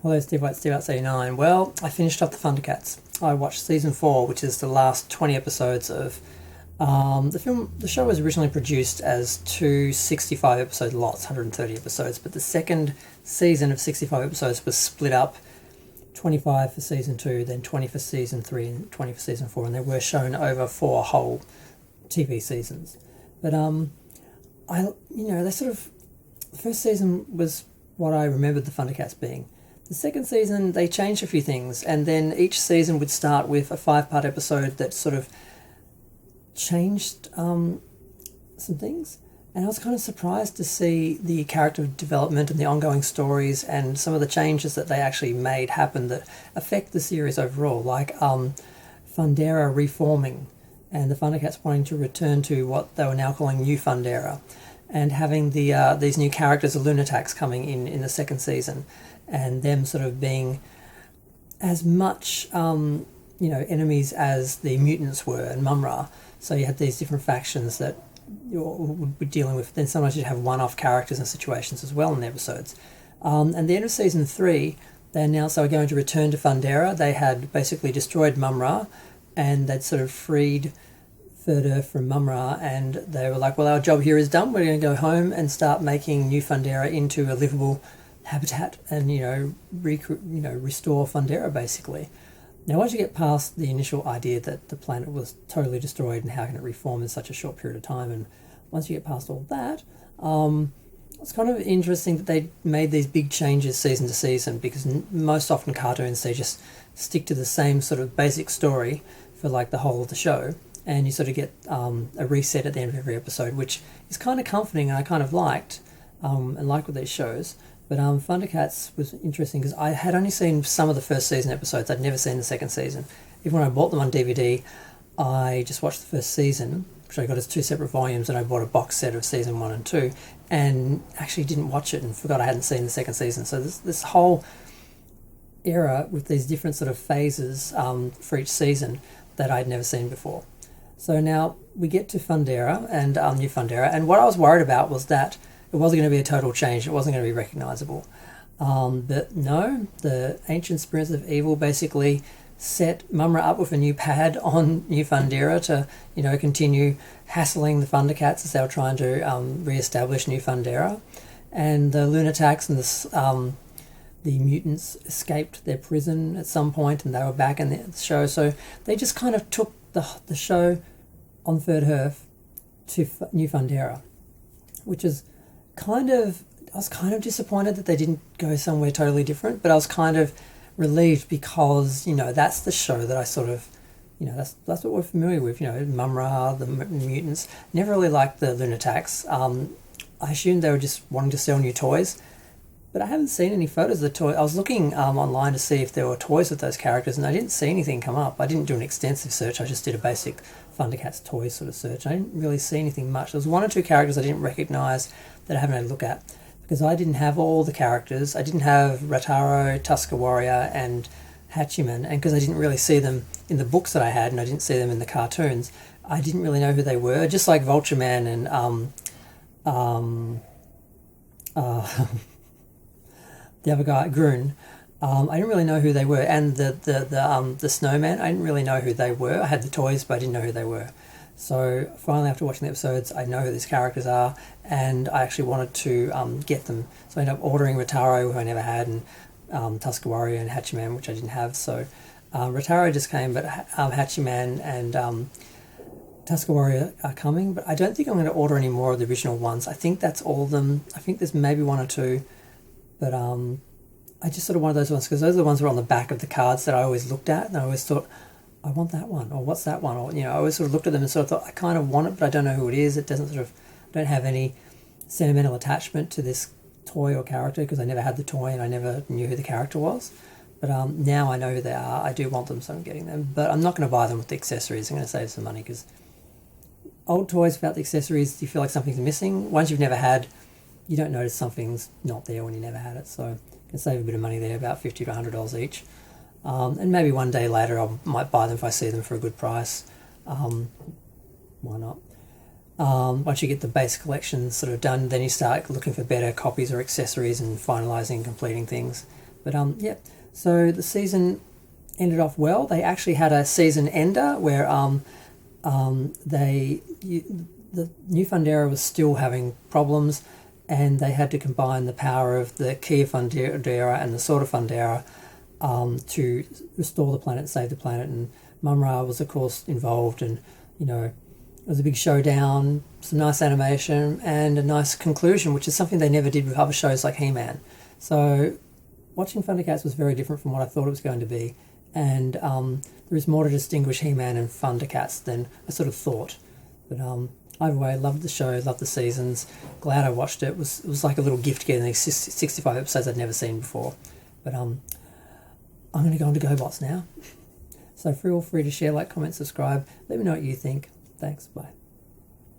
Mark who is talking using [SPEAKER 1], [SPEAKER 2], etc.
[SPEAKER 1] Hello, Steve White, Steve Outs 89. Well, I finished up the Thundercats. I watched season 4, which is the last 20 episodes of the film. The show was originally produced as two 65 episode lots, 130 episodes, but the second season of 65 episodes was split up, 25 for season 2, then 20 for season 3, and 20 for season 4, and they were shown over 4 whole TV seasons. But they sort of, the first season was what I remembered the Thundercats being. The second season, they changed a few things, and then each season would start with a 5-part episode that sort of changed some things. And I was kind of surprised to see the character development and the ongoing stories and some of the changes that they actually made happen that affect the series overall, like Fundera reforming and the Thundercats wanting to return to what they were now calling New Fundera, and having these new characters, the Lunatics, coming in the second season, and them sort of being as much enemies as the mutants were and Mumra. So you had these different factions that you would be dealing with. Then sometimes you'd have one-off characters and situations as well in the episodes. And the end of season 3, they announced they were going to return to Fundera. They had basically destroyed Mumra, and they'd sort of freed Third Earth from Mumra, and they were like, well, our job here is done. We're going to go home and start making New Fundera into a livable habitat and, restore Fundera, basically. Now, once you get past the initial idea that the planet was totally destroyed and how can it reform in such a short period of time, and once you get past all that, it's kind of interesting that they made these big changes season to season, because most often cartoons, they just stick to the same sort of basic story for like the whole of the show, and you sort of get a reset at the end of every episode, which is kind of comforting, and I kind of liked and like with these shows. But Thundercats was interesting because I had only seen some of the first season episodes. I'd never seen the second season. Even when I bought them on DVD, I just watched the first season, which I got as 2 separate volumes, and I bought a box set of season 1 and 2, and actually didn't watch it and forgot I hadn't seen the second season. So this whole era with these different sort of phases for each season that I'd never seen before. So now we get to Fundera and New Fundera, and what I was worried about was that it wasn't going to be a total change. It wasn't going to be recognisable. But no, the ancient spirits of evil basically set Mumra up with a new pad on New Fundera to, continue hassling the Thundercats as they were trying to re-establish New Fundera. And the Lunatics and the mutants escaped their prison at some point, and they were back in the show. So they just kind of took the show on Third Earth to New Fundera, which is I was kind of disappointed that they didn't go somewhere totally different, but I was kind of relieved because, that's the show that I sort of, that's what we're familiar with, Mumra, the mutants. Never really liked the Lunatics. I assumed they were just wanting to sell new toys, but I haven't seen any photos of the toy. I was looking online to see if there were toys with those characters, and I didn't see anything come up. I didn't do an extensive search. I just did a basic Thundercats toys sort of search. I didn't really see anything much. There was 1 or 2 characters I didn't recognise that I haven't had a look at, because I didn't have all the characters. I didn't have Rataro, Tusker Warrior, and Hachiman, and because I didn't really see them in the books that I had, and I didn't see them in the cartoons, I didn't really know who they were. Just like Vulture Man and the other guy, Groon. I didn't really know who they were, and the Snowman, I didn't really know who they were. I had the toys, but I didn't know who they were. So finally, after watching the episodes, I know who these characters are, and I actually wanted to get them. So I ended up ordering Rataro, who I never had, and Tusker Warrior and Hachiman, which I didn't have. So Rataro just came, but Hachiman and Tusker Warrior are coming. But I don't think I'm going to order any more of the original ones. I think that's all of them. I think there's maybe 1 or 2, but I just sort of wanted those ones because those are the ones that were on the back of the cards that I always looked at, and I always thought, I want that one, or what's that one, or I always sort of looked at them and sort of thought, I kind of want it, but I don't know who it is. It doesn't I don't have any sentimental attachment to this toy or character because I never had the toy and I never knew who the character was. But now I know who they are. I do want them, so I'm getting them. But I'm not going to buy them with the accessories. I'm going to save some money because old toys without the accessories, you feel like something's missing. Ones you've never had, you don't notice something's not there when you never had it. So you can save a bit of money there, about $50 to $100 each. And maybe one day later I might buy them if I see them for a good price. Why not? Once you get the base collection sort of done, then you start looking for better copies or accessories and finalising and completing things. But yeah, so the season ended off well. They actually had a season ender where the new Fundera was still having problems, and they had to combine the power of the Kia Fundera and the Sorta Fundera to restore the planet, save the planet. And Mumra was, of course, involved, and it was a big showdown, some nice animation, and a nice conclusion, which is something they never did with other shows like He-Man. So watching Thundercats was very different from what I thought it was going to be, and there is more to distinguish He-Man and Thundercats than I sort of thought. But either way, loved the show, loved the seasons. Glad I watched it. It was like a little gift getting these 65 episodes I'd never seen before. But I'm going to go on to GoBots now. So feel free to share, like, comment, subscribe. Let me know what you think. Thanks. Bye.